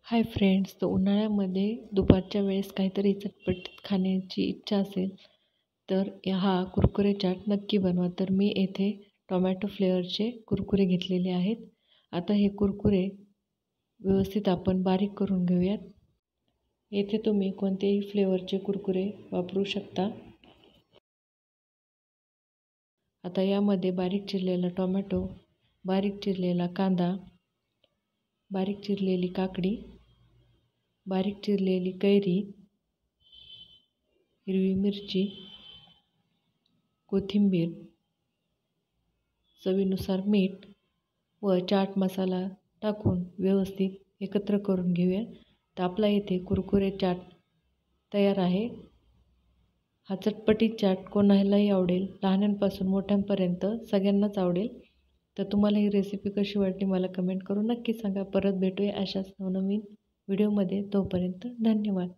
Hi friends, तर उन्हाळ्यामध्ये दुपारच्या वेळेस काहीतरी चटपटीत खाण्याची इच्छा असेल तर हा कुरकुरे चाट नक्की बनवा. तर मी येथे टोमॅटो फ्लेवरचे कुरकुरे घेतलेले आहेत. आता हे कुरकुरे व्यवस्थित आपण बारीक करून घेऊयात. येथे तुम्ही कोणतेही फ्लेवरचे कुरकुरे वापरू शकता. आता यामध्ये बारीक चिरलेला टोमॅटो, बारीक चिरलेला कांदा, बारीक चिरलेली काकडी, बारीक चिरलेली कैरी, हिरवी मिरची, कोथिंबीर, चवीनुसार मीठ व चाट मसाला टाकून व्यवस्थित एकत्र करून घेऊया. तर आपला इथे कुरकुरे चाट तयार आहे. हा चटपटीत चाट कोणालाही आवडेल, लहानांपासून मोठ्यांपर्यंत सगळ्यांनाच आवडेल. तर तुम्हाला ही रेसिपी कशी वाटली मला कमेंट करून नक्की सांगा. परत भेटूया अशाच नवनवीन व्हिडिओमध्ये. तोपर्यंत धन्यवाद.